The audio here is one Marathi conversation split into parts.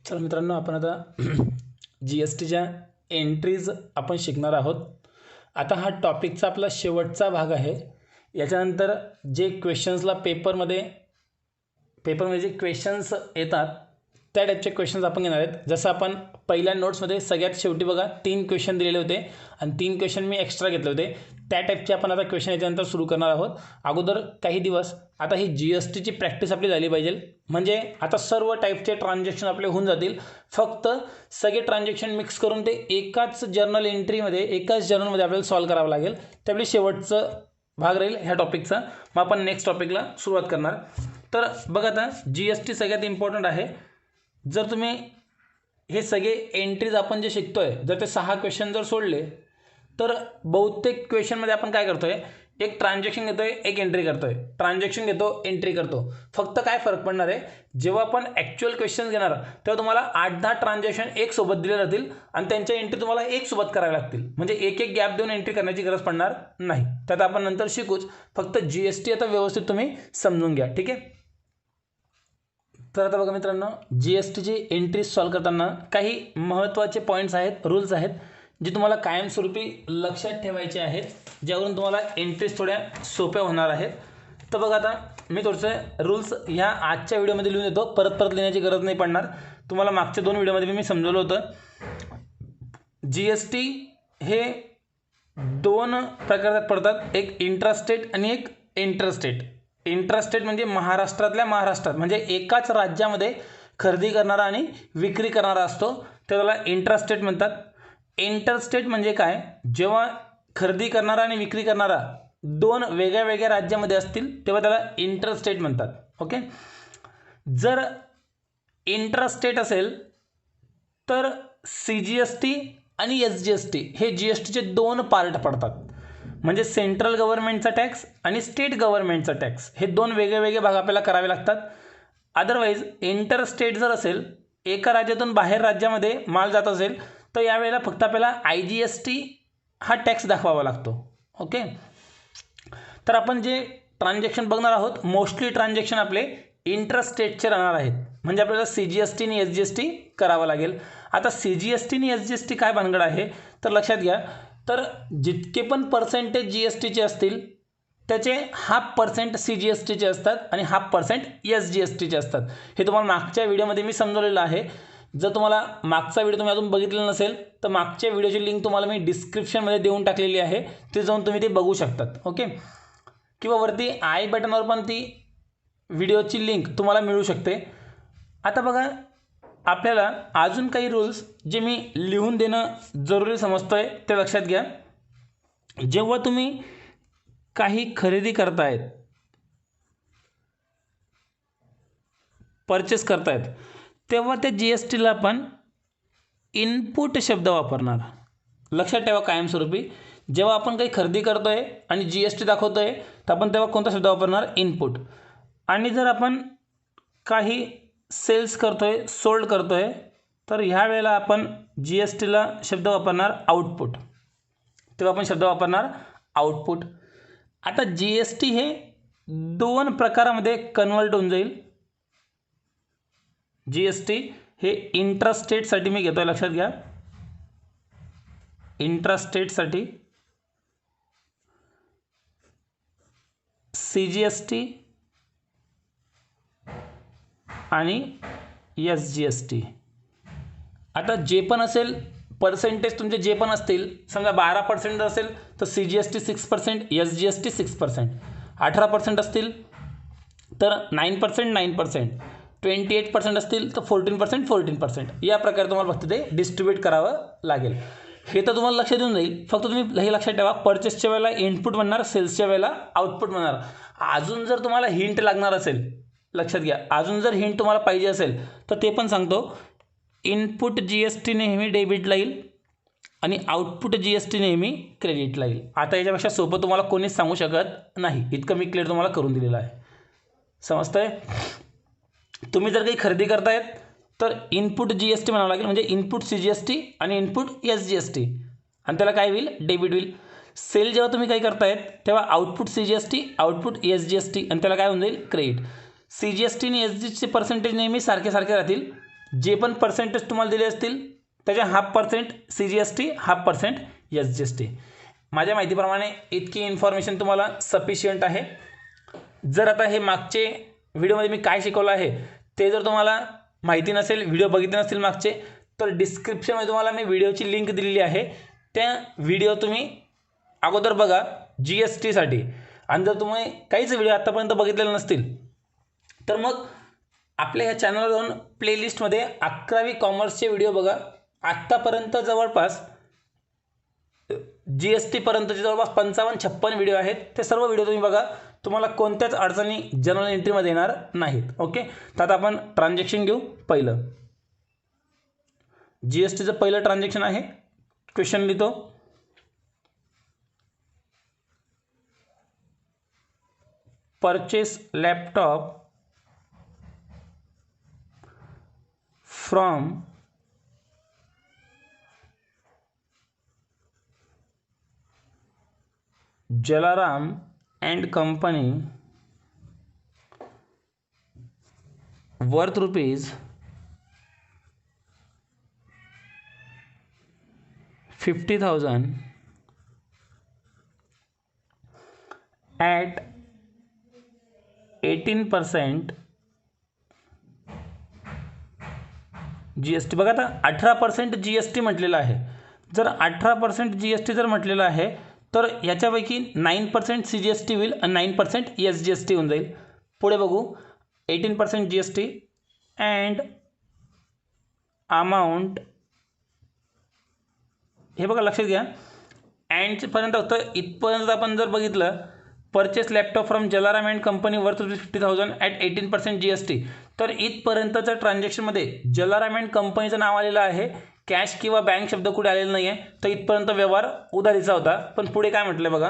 चला मित्रांनो, आपण आता GSTच्या एंट्रीज आपण शिकणार आहोत. आता हा टॉपिकचा आपला शेवटचा भाग आहे. याच्यानंतर जे क्वेश्चन्सला पेपरमध्ये जे क्वेश्चन्स येतात त्या टाईपचे क्वेश्चन्स आपण घेणार आहेत. जसं आपण पहिल्या नोट्समध्ये सगळ्यात शेवटी बघा 3 क्वेश्चन दिलेले होते आणि 3 क्वेश्चन मी एक्स्ट्रा घेतले होते. त्या टाईपचे आपण आता क्वेश्चन याच्यानंतर सुरू करणार आहोत. अगोदर काही दिवस आता ही GSTची प्रॅक्टिस आपली झाली पाहिजे. म्हणजे आता सर्व टाईपचे ट्रान्झॅक्शन आपले होऊन जातील. फक्त सगळे ट्रान्झॅक्शन मिक्स करून ते एकाच जर्नल एंट्रीमध्ये एकाच जर्नलमध्ये आपल्याला सॉल्व करावं लागेल. ते आपली शेवटचं भाग राहील ह्या टॉपिकचा. मग आपण नेक्स्ट टॉपिकला सुरुवात करणार. तर बघा, आता GST सगळ्यात इम्पॉर्टंट आहे. जर तुम्ही हे सगळे एंट्रीज आपण जे शिकतोय, जर ते 6 क्वेश्चन जर सोडले तर बहुतेक क्वेश्चनमध्ये आपण काय करतोय, एक ट्रान्झॅक्शन घेतोय, एक एंट्री करतोय, ट्रान्झॅक्शन घेतो, एंट्री करतो. फक्त काय फरक पडणार आहे, जेव्हा आपण ॲक्च्युअल क्वेश्चन घेणार तेव्हा तुम्हाला 8-10 ट्रान्झॅक्शन एक सोबत दिले जातील आणि त्यांच्या एंट्री तुम्हाला एक सोबत कराव्या लागतील. म्हणजे एक एक गॅप देऊन एंट्री करण्याची गरज पडणार नाही. त्यात आपण नंतर शिकूच. फक्त GST आता व्यवस्थित तुम्ही समजून घ्या, ठीक आहे. तर आता बघा मित्रांनो, GSTची एंट्री सॉल्व करताना काही महत्त्वाचे पॉईंट्स आहेत, रूल्स आहेत, जे तुम्हाला कायमस्वरूपी लक्षात ठेवायचे आहेत, ज्यावरून तुम्हाला एंट्रीज थोड्या सोप्या होणार आहेत. तर बघा, आता मी थोडंसं रूल्स ह्या आजच्या व्हिडिओमध्ये लिहून देतो. परत लिहिण्याची गरज नाही पडणार. तुम्हाला मागच्या 2 व्हिडिओमध्ये मी समजवलं होतं. GST हे 2 प्रकारात पडतात, एक इंट्रास्टेट आणि एक इंटरस्टेट. इंट्रास्टेट म्हणजे महाराष्ट्रातल्या महाराष्ट्रात, म्हणजे एकाच राज्यामध्ये खरेदी करणारा आणि विक्री करणारा असतो, त्याला इंट्रास्टेट म्हणतात. इंटरस्टेट म्हणजे काय, जेव्हा खरेदी करणारा आणि विक्री करणारा 2 वेगळ्या वेगळ्या राज्यामध्ये असतील तेव्हा त्याला इंटरस्टेट म्हणतात. ओके. जर इंट्रास्टेट असेल तर CGST आणि SGST हे GSTचे 2 पार्ट पडतात. म्हणजे सेंट्रल गव्हर्नमेंटचा टॅक्स आणि स्टेट गव्हर्नमेंटचा टॅक्स हे 2 वेगळे वेगळे भाग आपल्याला करावे लागतात. अदरवाईज इंटरस्टेट जर असेल, एका राज्यातून बाहेर राज्यामध्ये माल जात असेल, तर यावेळेला फक्त आपल्याला IGST हा टॅक्स दाखवावा लागतो. ओके. तर आपण जे ट्रान्झॅक्शन बघणार आहोत, मोस्टली ट्रान्झॅक्शन आपले इंटरस्टेटचे राहणार आहेत. म्हणजे आपल्याला CGST आणि SGST करावं लागेल. आता CGST आणि SGST काय भानगड आहे तर लक्षात घ्या. तर जितके पण पर्सेंटेज GSTचे असतील त्याचे 1/2% CGSTचे असतात आणि 1/2% SGSTचे असतात. हे तुम्हाला मागच्या व्हिडिओमध्ये मी समजवलेलं आहे. जर तुम्हाला मागचा व्हिडिओ तुम्ही अजून बघितलेला नसेल तर मागच्या व्हिडिओची लिंक तुम्हाला मी डिस्क्रिप्शनमध्ये देऊन टाकलेली आहे. ते जाऊन तुम्ही ते बघू शकतात. ओके. किंवा वरती आय बटनवर पण ती व्हिडिओची लिंक तुम्हाला मिळू शकते. आता बघा, आपल्याला अजून काही रूल्स जे मी लिहून देणं जरुरी समजतोय ते लक्षात घ्या. जेव्हा तुम्ही काही खरेदी करतायत, परचेस करतायत, तेव्हा त्या GSTला आपण इनपुट शब्द वापरणार. लक्षात ठेवा कायमस्वरूपी. जेव्हा आपण काही खरेदी करतोय आणि GST दाखवतोय तर आपण तेव्हा कोणता शब्द वापरणार, इनपुट. आणि जर आपण काही सेल्स करतोय, सोल्ड करतोय, तर ह्या वेळेला आपण GSTला शब्द वापरणार आउटपुट. तेव्हा आपण शब्द वापरणार आउटपुट. आता GST हे 2 प्रकारामध्ये कन्वर्ट होऊन जाईल. GST हे इंट्रास्टेटसाठी मी घेतोय, लक्षात घ्या. इंट्रास्टेटसाठी CGST आणि SGST. आता जे पण असेल पर्सेंटेज तुमचे जे पण असतील, समजा 12% असेल तर CGST 6%, SGST 6%. 18% असतील तर 9%, 9%. 28% असतील तर 14%. या प्रकारे तुम्हाला फक्त ते डिस्ट्रीब्यूट करावं लागेल. हे तर तुम्हाला लक्षात येऊन जाईल. फक्त तुम्ही हे लक्षात ठेवा, परचेसच्या वेळेला इनपुट म्हणणार, सेल्सच्या वेळेला आउटपुट म्हणणार. अजून जर तुम्हाला हिंट लागणार असेल, लक्षात घ्या, अजून जर हिंट तुम्हाला पाहिजे असेल तर ते पण सांगतो. इनपुट GST नेहमी डेबिटला येईल आणि आउटपुट GST नेहमी क्रेडिटला येईल. आता याच्यापेक्षा सोपं तुम्हाला कोणीच सांगू शकत नाही. इतकं मी क्लिअर तुम्हाला करून दिलेलं आहे. समजतंय? तुम्ही जर काही खरेदी करतायत तर इनपुट GST म्हणावं लागेल. म्हणजे इनपुट CGST आणि इनपुट SGST, आणि त्याला काय होईल, डेबिट होईल. सेल जेव्हा तुम्ही काही करतायत तेव्हा आउटपुट CGST, आउटपुट SGST, आणि त्याला काय होऊन जाईल, क्रेडिट. CGST आणि SGST पर्सेंटेज नेहमी सारखे राहतील. जे पण पर्सेंटेज तुम्हाला दिले असतील त्याच्या 0.5% CGST 0.5% SGST. माझ्या माहितीप्रमाणे इतकी इन्फॉर्मेशन तुम्हाला सफिशियंट आहे. जर आता हे मागचे व्हिडिओमध्ये मी काय शिकवलं आहे ते जर तुम्हाला माहिती नसेल, व्हिडिओ बघितले नसतील मागचे, तर डिस्क्रिप्शनमध्ये तुम्हाला मी व्हिडिओची लिंक दिलेली आहे. त्या व्हिडिओ तुम्ही अगोदर बघा GSTसाठी. आणि जर तुम्ही काहीच व्हिडिओ आत्तापर्यंत बघितलेले नसतील तर मग आपल्या ह्या चॅनलवर जाऊन प्लेलिस्टमध्ये 11वी कॉमर्सचे व्हिडिओ बघा. आत्तापर्यंत जवळपास GST पर्यंतचे जवळपास 55-56 व्हिडिओ आहेत. ते सर्व व्हिडिओ तुम्ही बघा, तुम्हाला कोणत्याच अडचणी जनरल एंट्रीमध्ये येणार नाहीत. ओके, तर आता आपण ट्रान्झॅक्शन घेऊ. पहिलं GSTचं पहिलं ट्रान्झॅक्शन आहे. क्वेश्चन लिहितो. Purchase laptop from Jalaram and Company worth rupees 50,000 at 18% GST. बघा आता 18% GST म्हटलेलं आहे. जर 18% GST जर म्हटलेलं आहे तर याच्यापैकी 9% CGST होईल आणि 9% SGST होऊन जाईल. पुढे बघू. 18% GST अँड अमाऊंट. हे बघा लक्षात घ्या, अँडपर्यंत होतं. इथपर्यंत आपण जर बघितलं, purchase laptop from Jalaram and company worth 50,000 at 18% GST, तर इथपर्यंतच्या ट्रान्झॅक्शनमध्ये जलाराम अँड कंपनीचं नाव आलेलं आहे. कॅश किंवा बँक शब्द कुठे आलेला नाही आहे. तर इथपर्यंत व्यवहार उधारीचा होता. पण पुढे काय म्हटलं बघा,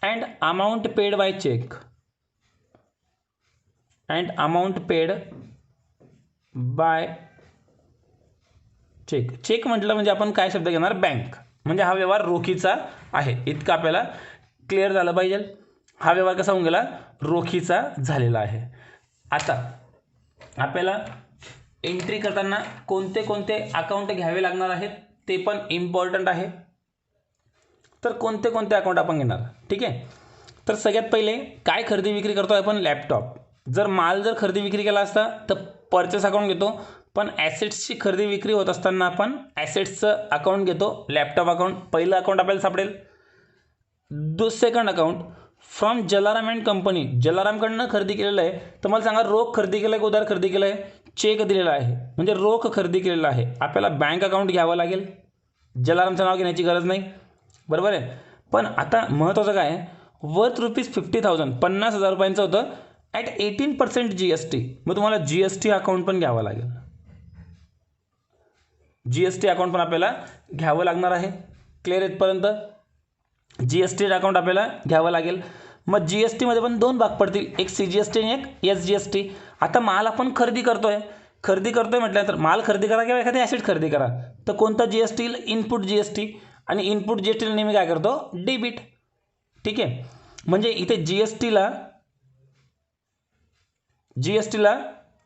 and amount paid by cheque. And amount paid by cheque. Cheque म्हटलं म्हणजे आपण काय शब्द घेणार, बँक. म्हणजे हा व्यवहार रोखीचा आहे. इतकं आपल्याला क्लिअर झालं पाहिजे. हा व्यवहार कसा होऊन गेला, रोखीचा झालेला आहे. आता आपल्याला एंट्री करताना कोणते कोणते अकाउंट घ्यावे लागणार आहेत ते पण इम्पॉर्टंट आहे. तर कोणते कोणते अकाउंट आपण घेणार, ठीक आहे. तर सगळ्यात पहिले काय खरेदी विक्री करतो आपण, लॅपटॉप. जर माल जर खरेदी विक्री केला असता तर परचेस अकाउंट घेतो. पण ॲसेट्सची खरेदी विक्री होत असताना आपण ॲसेट्सचं अकाउंट घेतो, लॅपटॉप अकाउंट. पहिलं अकाउंट आपल्याला सापडेल. Second account from Jalaram and company. जलारामकडनं खरेदी केलेलं आहे. तर मला सांगा, रोख खरेदी केलं आहे, उधार खरेदी केलं आहे, चेक दिलेला आहे, म्हणजे रोख खरेदी केलेला आहे. आपल्याला बँक अकाउंट घ्यावं लागेल. जलारामचं नाव घेण्याची गरज नाही, बरोबर आहे. पण आता महत्त्वाचं काय आहे, वर्थ रुपीज 50,000, 50,000 रुपयांचं होतं, ॲट 18% GST. मग तुम्हाला GST अकाउंट पण घ्यावं लागेल. GST अकाउंट पण आपल्याला घ्यावं लागणार आहे. क्लिअर इथपर्यंत. GST अकाउंट आपल्याला घ्यावं लागेल. मग GSTमध्ये पण दोन भाग पडतील, एक CGST आणि एक SGST. आता माल आपण खरेदी करतोय म्हटल्यानंतर माल खरेदी करा किंवा एखादी ॲसेट खरेदी करा, तर कोणता GST, इनपुट GST. आणि इनपुट GSTला नेहमी काय करतो, डेबिट. ठीक आहे. म्हणजे इथे GSTला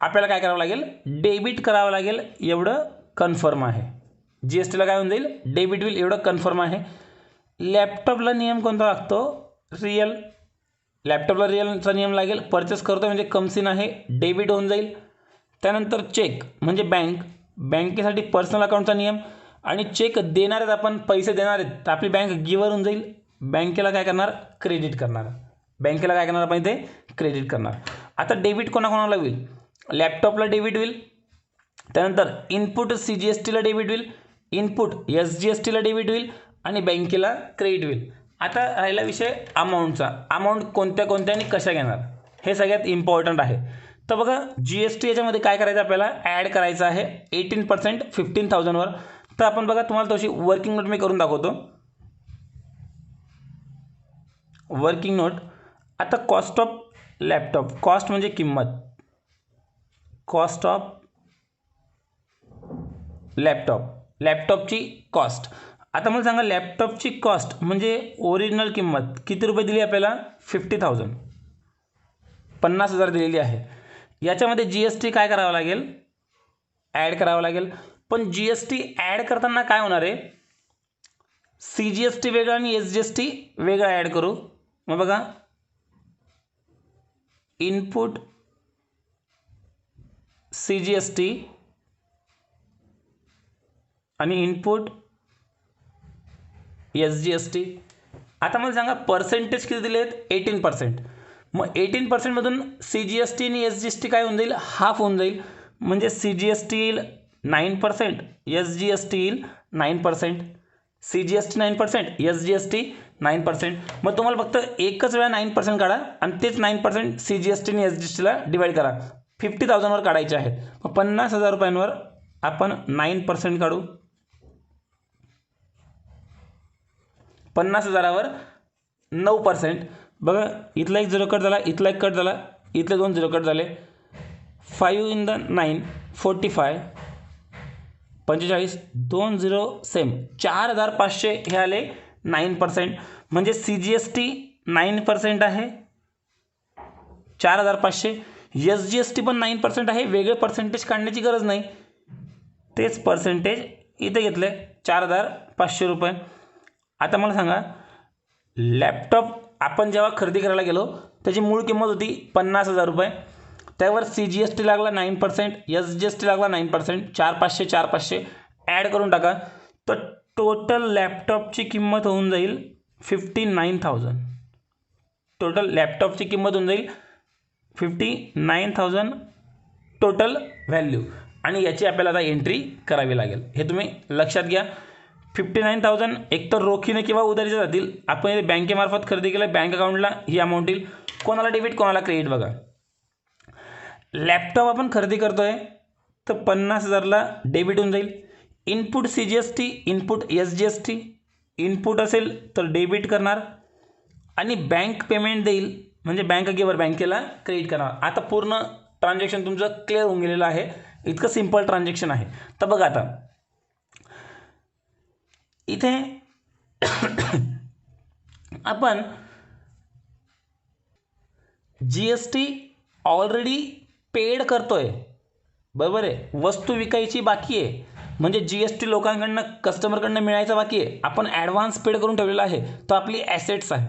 आपल्याला काय करावं लागेल, डेबिट करावं लागेल. एवढं कन्फर्म आहे. GSTला काय होऊन जाईल, डेबिट होईल, एवढं कन्फर्म आहे. लॅपटॉपला नियम कोणता लागतो, रिअल. लॅपटॉपला रिअलचा नियम लागेल. परचेस करतो म्हणजे कमसिन आहे, डेबिट होऊन जाईल. त्यानंतर चेक म्हणजे बँकेसाठी पर्सनल अकाउंटचा नियम. आणि चेक देणार आहेत आपण, पैसे देणार आहेत, तर आपली बँक गिवर होऊन जाईल. बँकेला काय करणार, क्रेडिट करणार. बँकेला काय करणार आपण इथे, क्रेडिट करणार. आता डेबिट कोणाकोणाला होईल, लॅपटॉपला डेबिट होईल. त्यानंतर इनपुट CGSTला डेबिट होईल, इनपुट SGSTला डेबिट होईल आणि बँकेला क्रेडिट होईल. आता राहिला विषय अमाऊंटचा. अमाऊंट कोणत्या कोणत्या आणि कशा घेणार, हे सगळ्यात इम्पॉर्टंट आहे. तर बघा, GST याच्यामध्ये काय करायचं, आपल्याला ॲड करायचं आहे 18% 15,000वर. तर आपण बघा, तुम्हाला तशी वर्किंग नोट मी करून दाखवतो. Working note. आता कॉस्ट ऑफ लॅपटॉप. कॉस्ट म्हणजे किंमत. कॉस्ट ऑफ लॅपटॉपची कॉस्ट. आता मला सांगा, लॅपटॉपची कॉस्ट म्हणजे ओरिजिनल किंमत किती रुपये दिली आपल्याला, 50,000, 50,000 दिलेली आहे. याच्यामध्ये GST काय करावं लागेल, ॲड करावं लागेल. पण जी एस टी ॲड करताना काय होणार आहे, सी जी एस टी वेगळं आणि एस जी एस टी वेगळं ॲड करू. मग बघा, input C G S T आणि input S G S T. आता मला सांगा पर्सेंटेज किती दिले आहेत, 18%. मग 18%मधून सी जी एस टी आणि एस जी एस टी काय होऊन जाईल, हाफ होऊन जाईल. म्हणजे सी जी एस टी येईल 9%, एस जी एस टी येईल 9%. C G S T 9%, S G S T 9%. मग तुम्हाला फक्त एकच वेळा 9% काढा आणि तेच 9% सी जी एस टी आणि एस जी एस टीला डिवाईड करा. 50,000वर काढायचे आहेत. मग 50,000 रुपयांवर आपण 9% काढू. 50,000वर 9%. बघा, इथला एक 0 कट झाला, इथला एक कट झाला, इथले 2 0 कट झाले. 5 इन द 9, 45, 45, 2 0 सेम, 4,500 हे आले 9%. म्हणजे सी जी एस टी 9% आहे, 4,500. एस जी एस टी पण 9% आहे, वेगळे पर्सेंटेज काढण्याची गरज नाही, तेच पर्सेंटेज इथे घेतले 4,500 रुपये. आता मला सांगा, लॅपटॉप आपण जेव्हा खरेदी करायला गेलो त्याची मूळ किंमत होती 50,000 रुपये. त्यावर सी जी एस टी लागला 9%, एस जी एस टी लागला 9%, 4,500 4,500 ॲड करून टाका. तर टोटल लॅपटॉपची किंमत होऊन जाईल 59,000. टोटल लॅपटॉपची किंमत होऊन जाईल 59,000 टोटल व्हॅल्यू. आणि याची आपल्याला आता एंट्री करावी लागेल, हे तुम्ही लक्षात घ्या. 59,000 एकतर रोखीने किंवा उधारीचे जातील. आपण इथे बँकेमार्फत खरेदी केलं, बँक अकाउंटला ही अमाऊंट येईल. कोणाला डेबिट कोणाला क्रेडिट. बघा, लॅपटॉप आपण खरेदी करतोय तर 50,000ला डेबिट होऊन जाईल. Input C G S T, input S G S T. Input असेल तर डेबिट करणार आणि बँक पेमेंट देईल, म्हणजे बँक गिवर बँकेला क्रेडिट करणार. आता पूर्ण ट्रान्झॅक्शन तुमचं क्लिअर होऊन गेलेलं आहे. इतकं सिंपल ट्रान्झॅक्शन आहे. तर बघा, आता इथे आपण G S T already paid करतोय, बरोबर आहे. वस्तू विकायची बाकी आहे, म्हणजे जी एस टी लोकांकडनं कस्टमरकडनं मिळायचं बाकी आहे. आपण ॲडव्हान्स पेड करून ठेवलेला आहे. तो आपली ॲसेट्स आहे,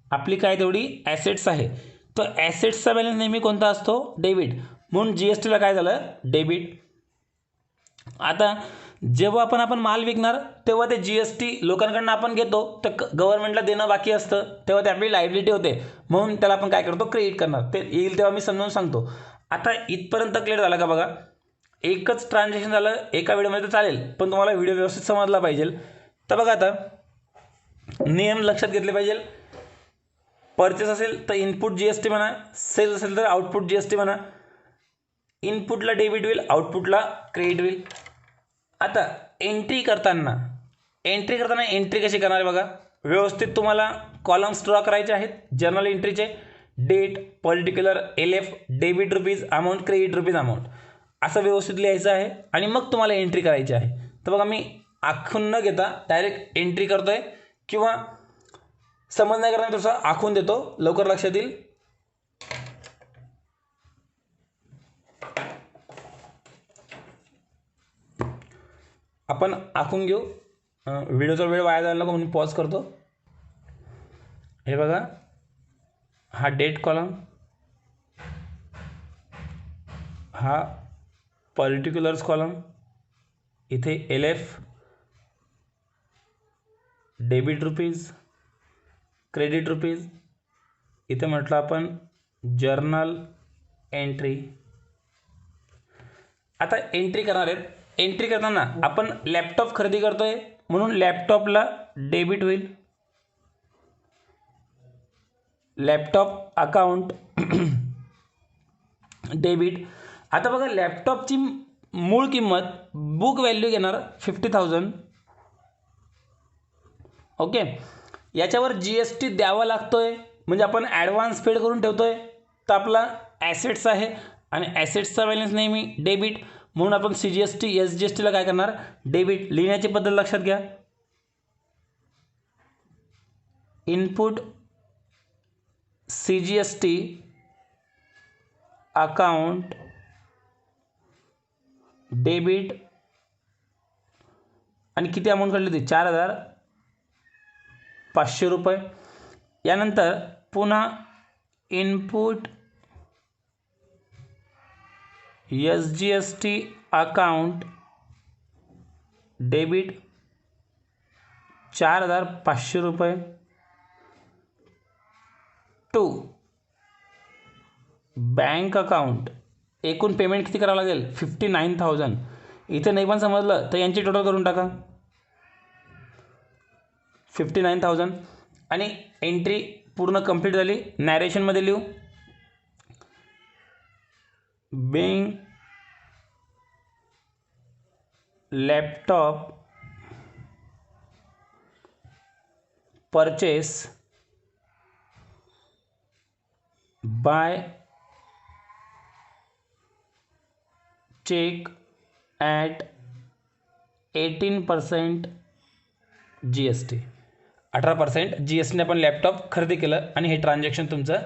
आपली काय तेवढी ॲसेट्स आहे. तो ॲसेट्सचा बॅलन्स नेहमी कोणता असतो, डेबिट. म्हणून जी एस टीला काय झालं, डेबिट. आता जेव्हा आपण माल विकणार तेव्हा ते जी एस टी लोकांकडून आपण घेतो, तर गव्हर्नमेंटला देणं बाकी असतं, तेव्हा ते आपली लायबिलिटी होते. म्हणून त्याला आपण काय करतो, क्रेडिट करणार. ते येईल तेव्हा मी समजावून सांगतो. आता इथपर्यंत क्लिअर झालं का. बघा, एकच ट्रान्झॅक्शन झालं एका व्हिडिओमध्ये तर चालेल, पण तुम्हाला व्हिडिओ व्यवस्थित समजला पाहिजे. तर बघा, आता नियम लक्षात घेतले पाहिजे. परचेस असेल तर इनपुट जी एस टी म्हणा, सेल असेल तर आउटपुट जी एस टी म्हणा. इनपुटला डेबिट होईल, आउटपुटला क्रेडिट होईल. आता एंट्री करताना एंट्री कशी करणार आहे बघा. व्यवस्थित तुम्हाला कॉलम्स ड्रॉ करायचे आहेत जर्नल एंट्रीचे. Date, particular, LF, debit rupees amount, credit rupees amount, असं व्यवस्थित लिहायचं आहे आणि मग तुम्हाला एंट्री करायची आहे. तर बघा, मी आखून न घेता डायरेक्ट एंट्री करतोय, किंवा समज नाही करताना तसं आखून देतो, लवकर लक्षात येईल. आपण आखून घेऊ, व्हिडिओचा वेळ वाया जायला नको म्हणून पॉज करतो. हे बघा, हा डेट कॉलम, हा पर्टिक्युलर्स कॉलम, इथे LF, debit rupees, credit rupees, इथे म्हटलं आपण जर्नल एंट्री. आता एंट्री करणार आहेत. एंट्री करताना आपण लॅपटॉप खरेदी करतोय म्हणून लॅपटॉपला डेबिट होईल, लॅपटॉप अकाउंट डेबिट. आता बघा, लॅपटॉपची मूळ किंमत बुक व्हॅल्यू घेणार 50,000. ओके, याच्यावर जी एस टी द्यावा लागतोय, म्हणजे आपण ॲडव्हान्स पेड करून ठेवतोय, तर आपला ॲसेट्स आहे आणि ॲसेट्सचा बॅलन्स नेहमी डेबिट. म्हणून आपण C G S T, S G S टीला काय करणार, डेबिट. लिहिण्याची पद्धत लक्षात घ्या. Input C G S T account debit आणि किती अमाऊंट काढली होती 4,500 रुपये. यानंतर पुन्हा इनपुट SGST अकाउंट डेबिट 4,500 रुपये टू बँक अकाउंट. एकूण पेमेंट किती करावं लागेल 59,000. इथे नाही पण समजलं तर यांची टोटल करून टाका 59,000. आणि एंट्री पूर्ण कंप्लीट झाली. नॅरेशनमध्ये लिहू being laptop purchase by cheque at 18% GST. 18% GSTने आपण लॅपटॉप खरेदी केलं आणि हे ट्रान्झॅक्शन तुमचं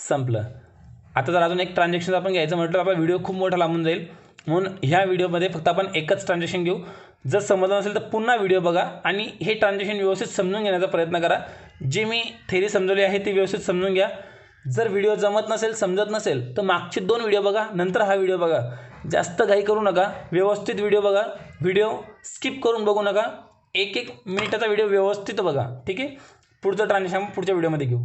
संपलं. आता जर अजून एक ट्रान्झॅक्शन आपण घ्यायचं म्हटलं आपला व्हिडिओ खूप मोठा लांबून जाईल, म्हणून ह्या व्हिडिओमध्ये फक्त आपण एकच ट्रान्झॅक्शन घेऊ. जर समजलं नसेल तर पुन्हा व्हिडिओ बघा आणि हे ट्रान्झॅक्शन व्यवस्थित समजून घेण्याचा प्रयत्न करा. जे मी थेरी समजवली आहे ती व्यवस्थित समजून घ्या. जर व्हिडिओ जमत नसेल समजत नसेल तर मागचे 2 व्हिडिओ बघा, नंतर हा व्हिडिओ बघा. जास्त घाई करू नका, व्यवस्थित व्हिडिओ बघा. व्हिडिओ स्किप करून बघू नका. 1-1 मिनिटाचा व्हिडिओ व्यवस्थित बघा. ठीक आहे. पुढचं ट्रान्झॅक्शन पुढच्या व्हिडिओमध्ये घेऊ.